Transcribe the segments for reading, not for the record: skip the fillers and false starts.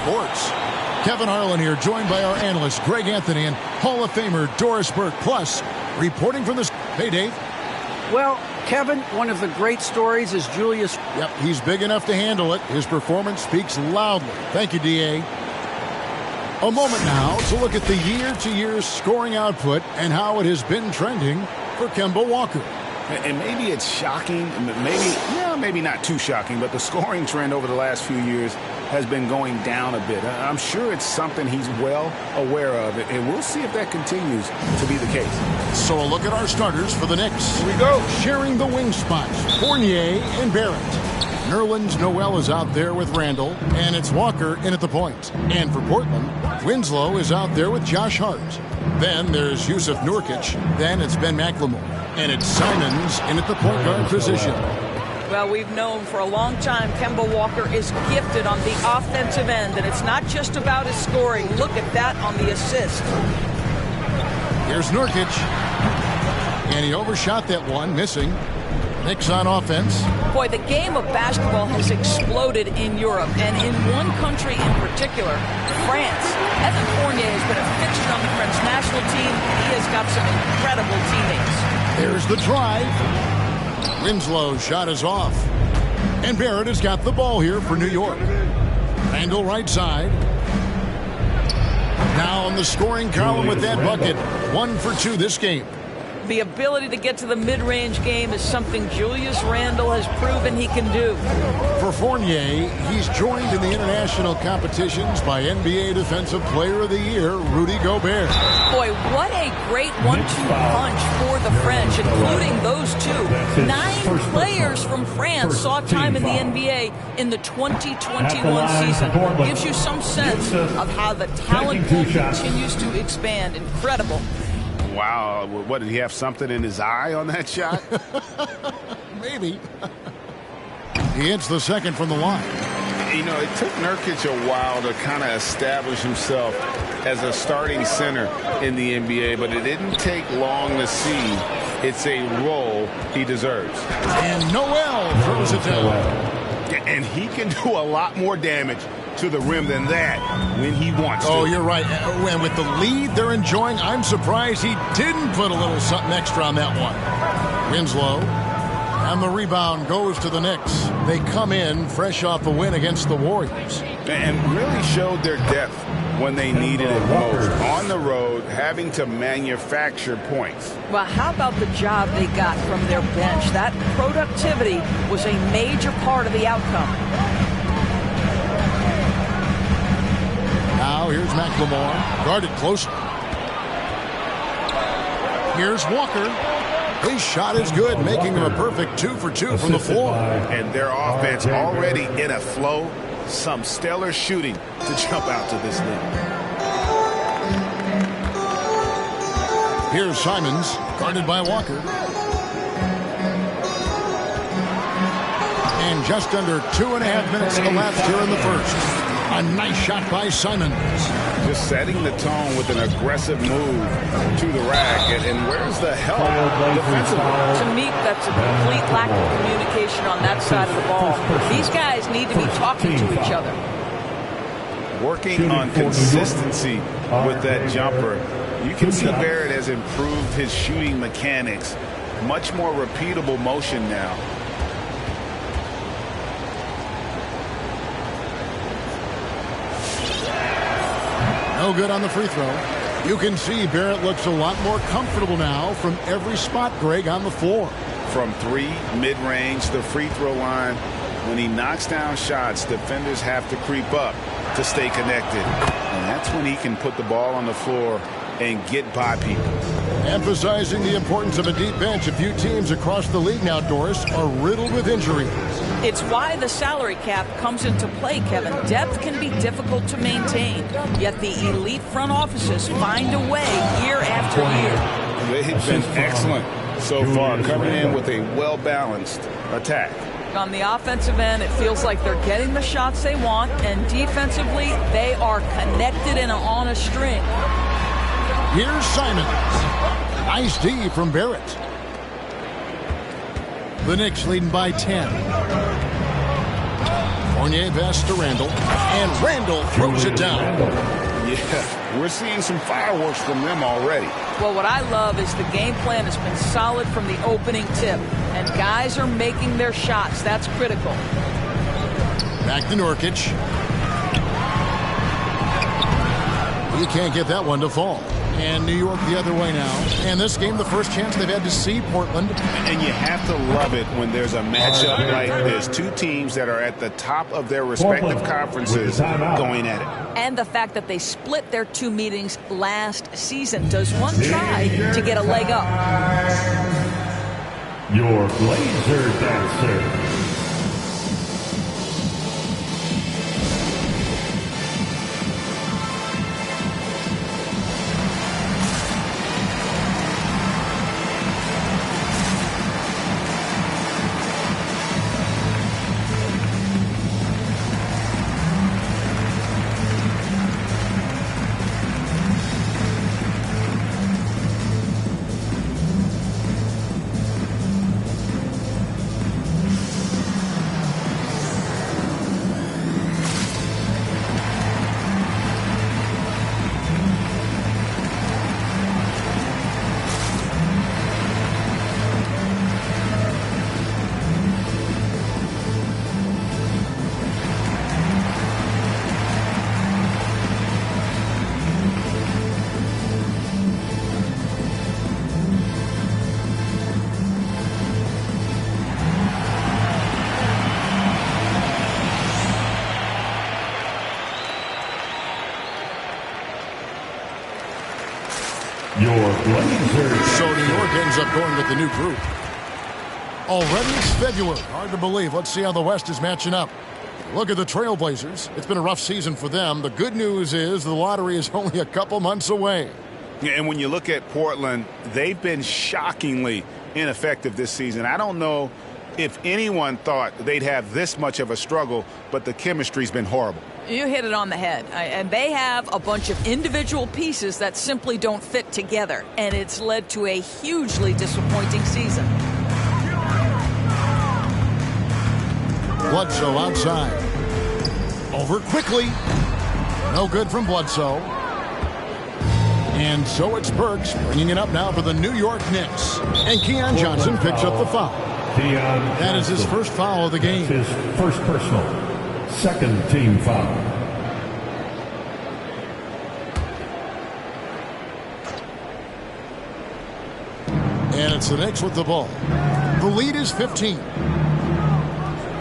Sports. Kevin Harlan here, joined by our analyst Greg Anthony and Hall of Famer Doris Burke. Plus, reporting from the... Hey, Dave. Well, Kevin, one of the great stories is Julius. Yep, he's big enough to handle it. His performance speaks loudly. Thank you, D.A. A moment now to look at the year-to-year scoring output and how it has been trending for Kemba Walker. And maybe it's shocking, maybe not too shocking, but the scoring trend over the last few years has been going down a bit. I'm sure it's something he's well aware of, and we'll see if that continues to be the case. So a look at our starters for the Knicks. Here we go. Sharing the wing spots, Fournier and Barrett. Nerlens Noel is out there with Randall, and it's Walker in at the point. And for Portland, Winslow is out there with Josh Hart. Then there's Yusuf Nurkic. Then it's Ben McLemore. And it's Simons in at the point guard position. Well, we've known for a long time Kemba Walker is gifted on the offensive end, and it's not just about his scoring. Look at that on the assist. Here's Nurkic. And he overshot that one, missing. Knicks on offense. Boy, the game of basketball has exploded in Europe, and in one country in particular, France. Evan Fournier has been a fixture on the French national team. He has got some incredible teammates. There's the drive. Winslow's shot is off. And Barrett has got the ball here for New York. Randall right side. Now on the scoring column with that bucket. 1 for 2 this game. The ability to get to the mid-range game is something Julius Randle has proven he can do. For Fournier, he's joined in the international competitions by NBA Defensive Player of the Year, Rudy Gobert. Boy, what a great 1-2 punch for the French, including those two. 9 players from France saw time in the NBA in the 2021 season. Gives you some sense of how the talent pool continues to expand. Incredible. Wow, what, did he have something in his eye on that shot? Maybe. He hits the second from the line. You know, it took Nurkic a while to kind of establish himself as a starting center in the NBA, but it didn't take long to see it's a role he deserves. And Noel throws it down. And he can do a lot more damage to the rim than that when he wants to. Oh, you're right. And with the lead they're enjoying, I'm surprised he didn't put a little something extra on that one. Winslow. And the rebound goes to the Knicks. They come in fresh off a win against the Warriors. And really showed their depth when they needed it most. On the road, having to manufacture points. Well, how about the job they got from their bench? That productivity was a major part of the outcome. Now here's McLemore, guarded closely. Here's Walker. His shot is good, making him a perfect 2 for 2 from the floor. And their offense already in a flow. Some stellar shooting to jump out to this lead. Here's Simons, guarded by Walker. And just under 2.5 minutes elapsed here in the first. A nice shot by Simons. Just setting the tone with an aggressive move to the rack. And where's the help defensively? To me, that's a complete lack of communication on that side of the ball. These guys need to be talking to each other. Working on consistency with that jumper. You can see Barrett has improved his shooting mechanics. Much more repeatable motion now. No good on the free throw. You can see Barrett looks a lot more comfortable now from every spot, Greg, on the floor. From 3, mid-range, the free throw line. When he knocks down shots, defenders have to creep up to stay connected. And that's when he can put the ball on the floor and get by people. Emphasizing the importance of a deep bench. A few teams across the league now, Doris, are riddled with injuries. It's why the salary cap comes into play, Kevin. Depth can be difficult to maintain, yet the elite front offices find a way year after year. They've been excellent so far, coming in with a well-balanced attack. On the offensive end, it feels like they're getting the shots they want, and defensively, they are connected and on a string. Here's Simons. Nice D from Barrett. The Knicks leading by 10. Fournier pass to Randall, and Randall throws it down. Yeah, we're seeing some fireworks from them already. Well, what I love is the game plan has been solid from the opening tip, and guys are making their shots. That's critical. Back to Nurkic. He can't get that one to fall. And New York the other way now. And this game, the first chance they've had to see Portland. And you have to love it when there's a matchup like this. Two teams that are at the top of their respective conferences going at it. And the fact that they split their two meetings last season. Does one try to get a leg up? Your laser dancer. So New York ends up going with the new group. Already it's February. Hard to believe. Let's see how the West is matching up. Look at the Trailblazers. It's been a rough season for them. The good news is the lottery is only a couple months away. Yeah, and when you look at Portland, they've been shockingly ineffective this season. I don't know if anyone thought they'd have this much of a struggle, but the chemistry's been horrible. You hit it on the head. And they have a bunch of individual pieces that simply don't fit together. And it's led to a hugely disappointing season. Bledsoe outside. Over quickly. No good from Bledsoe. And so it's Burks bringing it up now for the New York Knicks. And Keon Johnson picks up the foul. That is his first foul of the game. His first personal. Second team foul. And it's the Knicks with the ball. The lead is 15.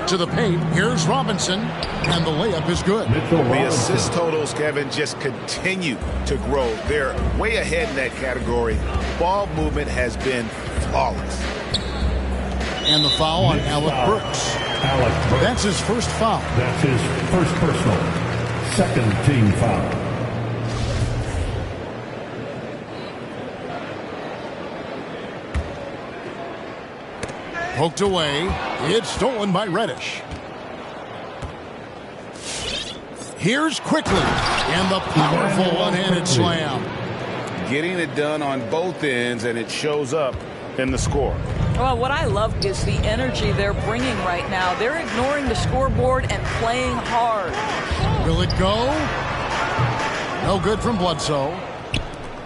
To the paint, here's Robinson, and the layup is good. The assist totals, Kevin, just continue to grow. They're way ahead in that category. Ball movement has been flawless. And the foul on Alec Burks. That's his first foul. That's his first personal. Second team foul. Poked away. It's stolen by Reddish. Here's quickly. And the powerful one-handed slam. Getting it done on both ends, and it shows up in the score. Well, what I love is the energy they're bringing right now. They're ignoring the scoreboard and playing hard. Will it go? No good from Bledsoe.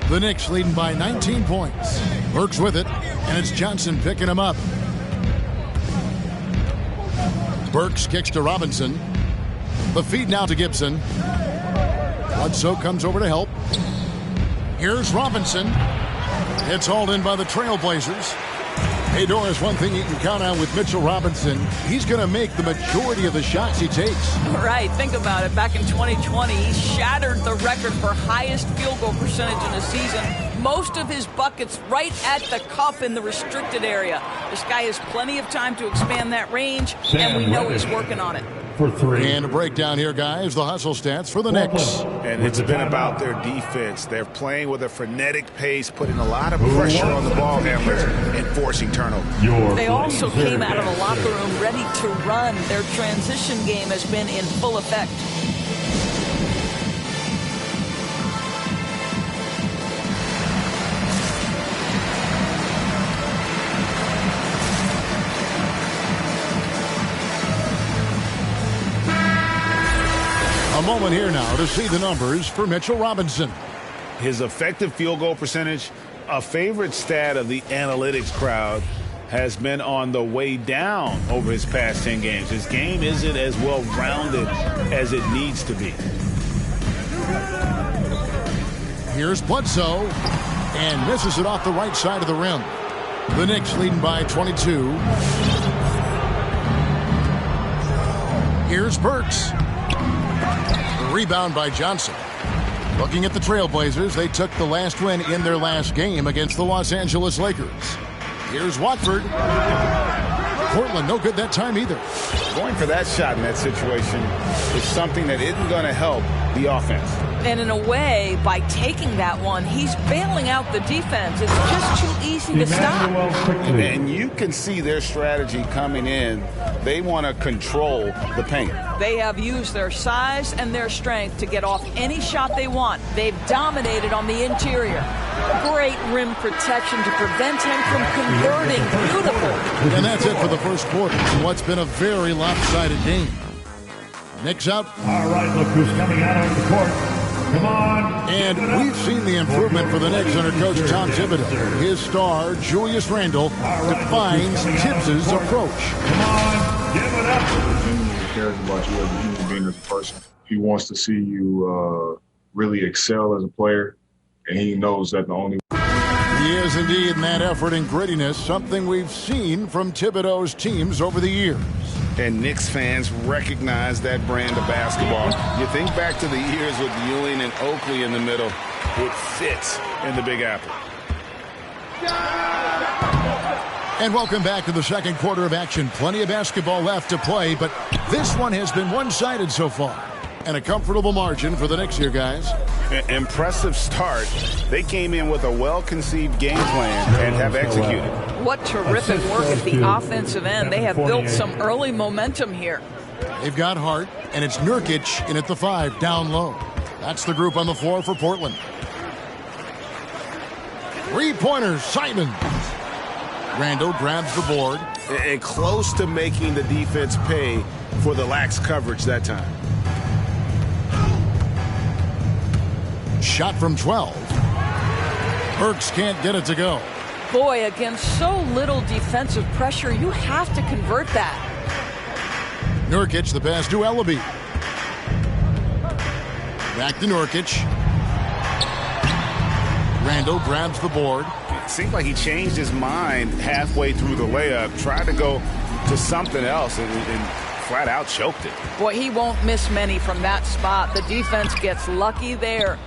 The Knicks leading by 19 points. Burks with it, and it's Johnson picking him up. Burks kicks to Robinson. The feed now to Gibson. Bledsoe comes over to help. Here's Robinson. It's hauled in by the Trailblazers. Hey, Doris, one thing you can count on with Mitchell Robinson, he's going to make the majority of the shots he takes. Right, think about it. Back in 2020, he shattered the record for highest field goal percentage in a season. Most of his buckets right at the cuff in the restricted area. This guy has plenty of time to expand that range, and we know he's working on it. For three. And a breakdown here, guys. The hustle stats for the Knicks. And it's been about their defense. They're playing with a frenetic pace, putting a lot of pressure on the ball handlers and forcing turnovers. They also came out of the locker room ready to run. Their transition game has been in full effect. moment here now to see the numbers for Mitchell Robinson. His effective field goal percentage, a favorite stat of the analytics crowd, has been on the way down over his past 10 games. His game isn't as well-rounded as it needs to be. Here's Bledsoe, and misses it off the right side of the rim. The Knicks leading by 22. Here's Burks. The rebound by Johnson. Looking at the Trailblazers, they took the last win in their last game against the Los Angeles Lakers. Here's Watford. Portland, no good that time either. Going for that shot in that situation is something that isn't going to help the offense. And in a way, by taking that one, he's bailing out the defense. It's just too easy to stop. And you can see their strategy coming in. They want to control the paint. They have used their size and their strength to get off any shot they want. They've dominated on the interior. Great rim protection to prevent him from converting. Beautiful. And that's it for the first quarter in what's been a very lopsided game. Knicks out. All right, look who's coming out on the court. Come on. And we've seen the improvement for the Knicks under Coach Tom Thibodeau. His star, Julius Randle, defines Tibbs' approach. Come on, give it up. He cares about you as a human being, as a person. He wants to see you really excel as a player, and he knows that the only He is indeed in that effort and grittiness, something we've seen from Thibodeau's teams over the years. And Knicks fans recognize that brand of basketball. You think back to the years with Ewing and Oakley in the middle. It fits in the Big Apple. And welcome back to the second quarter of action. Plenty of basketball left to play, but this one has been one-sided so far. And a comfortable margin for the Knicks here, guys. Impressive start. They came in with a well-conceived game plan and have executed. What terrific work at the offensive end. They have built some early momentum here. They've got Hart, and it's Nurkic in at the 5, down low. That's the group on the floor for Portland. Three-pointers, Simons. Randle grabs the board. And close to making the defense pay for the lax coverage that time. Shot from 12. Burks can't get it to go. Boy, against so little defensive pressure, you have to convert that. Nurkic, the pass to Ellaby. Back to Nurkic. Randle grabs the board. It seemed like he changed his mind halfway through the layup, tried to go to something else, and flat out choked it. Boy, he won't miss many from that spot. The defense gets lucky there.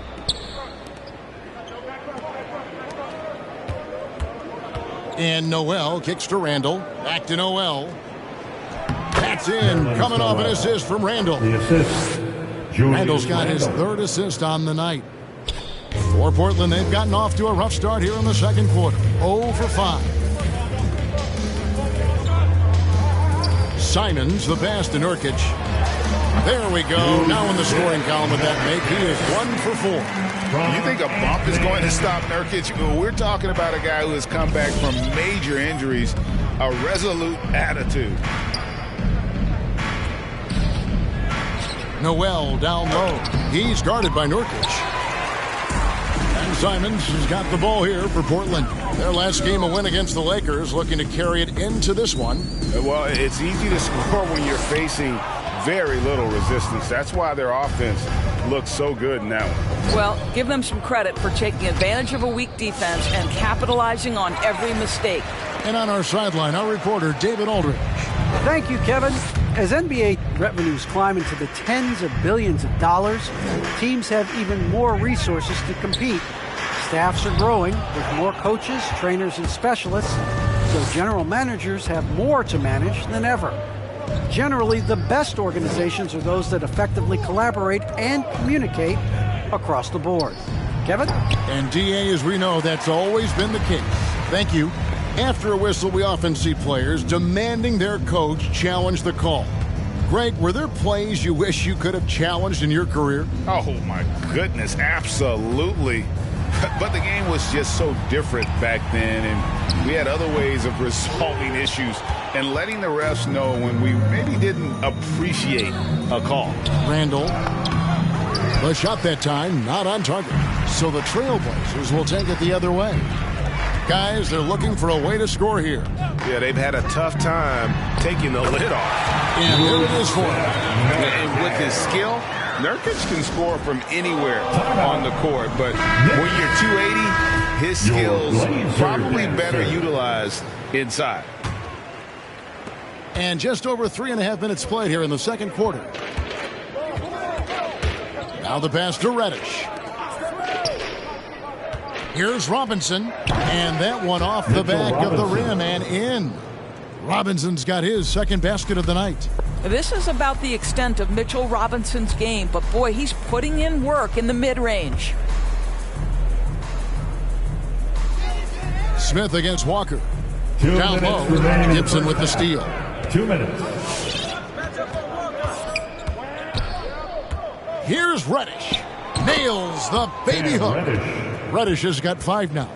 And Noel kicks to Randle. Back to Noel. That's in. Coming off an assist from Randle. The assist. Randle's got his third assist on the night. For Portland, they've gotten off to a rough start here in the second quarter. 0 for 5. Simons, the pass to Nurkic. There we go. Now in the scoring column with that make, he is 1 for 4. You think a bump is going to stop Nurkic? We're talking about a guy who has come back from major injuries, a resolute attitude. Noel down low. He's guarded by Nurkic. And Simons has got the ball here for Portland. Their last game, a win against the Lakers, looking to carry it into this one. Well, it's easy to score when you're facing very little resistance. That's why their offense looks so good in that one. Well, give them some credit for taking advantage of a weak defense and capitalizing on every mistake. And on our sideline, our reporter, David Aldridge. Thank you, Kevin. As NBA revenues climb into the tens of billions of dollars, teams have even more resources to compete. Staffs are growing with more coaches, trainers, and specialists, so general managers have more to manage than ever. Generally, the best organizations are those that effectively collaborate and communicate across the board. Kevin? And DA, as we know, that's always been the case. Thank you. After a whistle, we often see players demanding their coach challenge the call. Greg, were there plays you wish you could have challenged in your career? Oh, my goodness, absolutely. But the game was just so different back then, and we had other ways of resolving issues and letting the refs know when we maybe didn't appreciate a call. Randle The shot that time not on target. So the Trailblazers will take it the other way. Guys, they're looking for a way to score here. Yeah, they've had a tough time taking the lid off. And there it is for him. And with his skill, Nurkic can score from anywhere on the court. But when you're 280, his skills probably better utilized inside. And just over 3.5 minutes played here in the second quarter. Now the pass to Reddish. Here's Robinson, and that one off the back of the rim and in. Robinson's got his second basket of the night. This is about the extent of Mitchell Robinson's game, but boy, he's putting in work in the mid-range. Smith against Walker. Down low, Gibson with the steal. 2 minutes. Here's Reddish. Nails the baby hook. Reddish has got 5 now.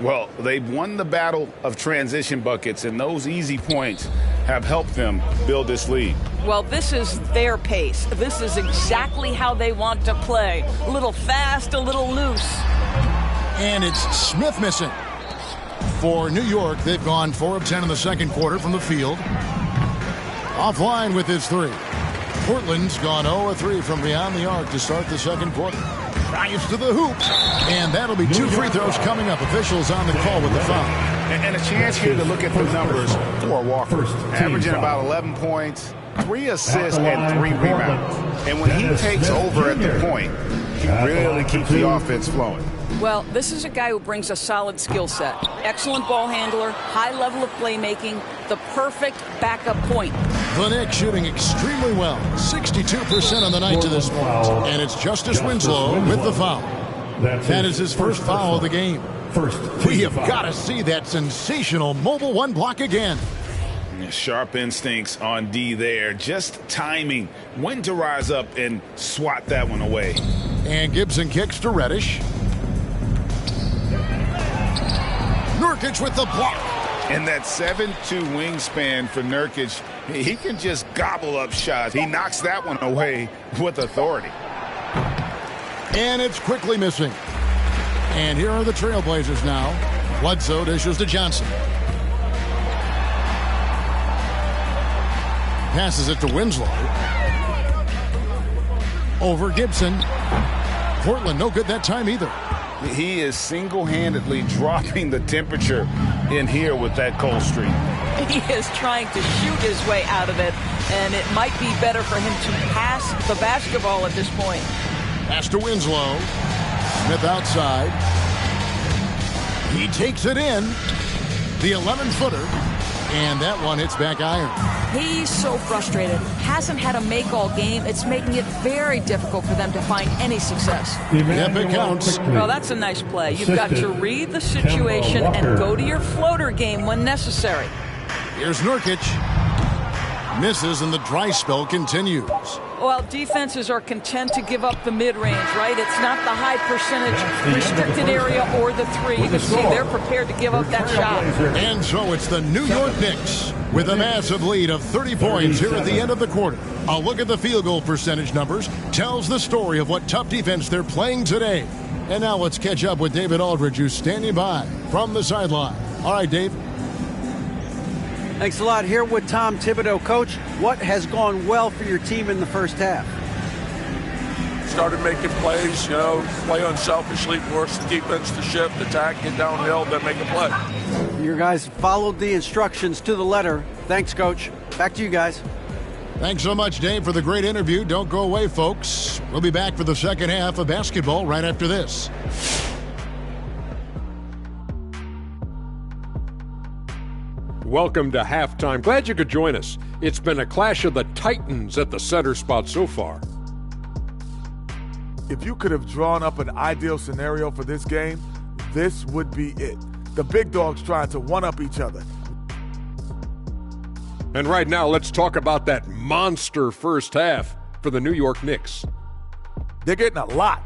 Well, they've won the battle of transition buckets, and those easy points have helped them build this lead. Well, this is their pace. This is exactly how they want to play. A little fast, a little loose. And it's Smith missing. For New York, they've gone 4 of 10 in the second quarter from the field. Offline with his 3. Portland's gone 0 of 3 from beyond the arc to start the second quarter. Drives to the hoop. And that'll be 2 free throws coming up. Officials on the call with the foul. And a chance here to look at the numbers for Walker. Averaging about 11 points, 3 assists, and 3 rebounds. And when he takes over at the point, he really keeps the offense flowing. Well, this is a guy who brings a solid skill set. Excellent ball handler, high level of playmaking, the perfect backup point. The Knicks shooting extremely well. 62% on the night to this point. And it's Justice Winslow with the foul. That is his first foul of the game. We have got to see that sensational mobile 1 block again. Sharp instincts on D there. Just timing when to rise up and swat that one away. And Gibson kicks to Reddish. Nurkic with the block. And that 7'2" wingspan for Nurkic, he can just gobble up shots. He knocks that one away with authority. And it's quickly missing. And here are the Trailblazers now. Bledsoe dishes to Johnson. Passes it to Winslow. Over Gibson. Portland no good that time either. He is single-handedly dropping the temperature in here with that cold streak. He is trying to shoot his way out of it, and it might be better for him to pass the basketball at this point. Pass to Winslow. Smith outside. He takes it in. The 11-footer. And that one hits back iron. He's so frustrated. Hasn't had a make-all game. It's making it very difficult for them to find any success. Yep, it counts. Well, that's a nice play. You've got to read the situation and go to your floater game when necessary. Here's Nurkic. Misses, and the dry spell continues. Well, defenses are content to give up the mid-range, right? It's not the high percentage restricted area or the 3. You can see they're prepared to give up that shot. And so it's the New York Knicks with a massive lead of 30 points here at the end of the quarter. A look at the field goal percentage numbers tells the story of what tough defense they're playing today. And now let's catch up with David Aldridge, who's standing by from the sideline. All right, Dave. Thanks a lot. Here with Tom Thibodeau. Coach, what has gone well for your team in the first half? Started making plays, play unselfishly, force the defense to shift, attack, get downhill, then make a play. Your guys followed the instructions to the letter. Thanks, Coach. Back to you guys. Thanks so much, Dave, for the great interview. Don't go away, folks. We'll be back for the second half of basketball right after this. Welcome to halftime. Glad you could join us. It's been a clash of the Titans at the center spot so far. If you could have drawn up an ideal scenario for this game, this would be it. The big dogs trying to one-up each other. And right now, let's talk about that monster first half for the New York Knicks. They're getting a lot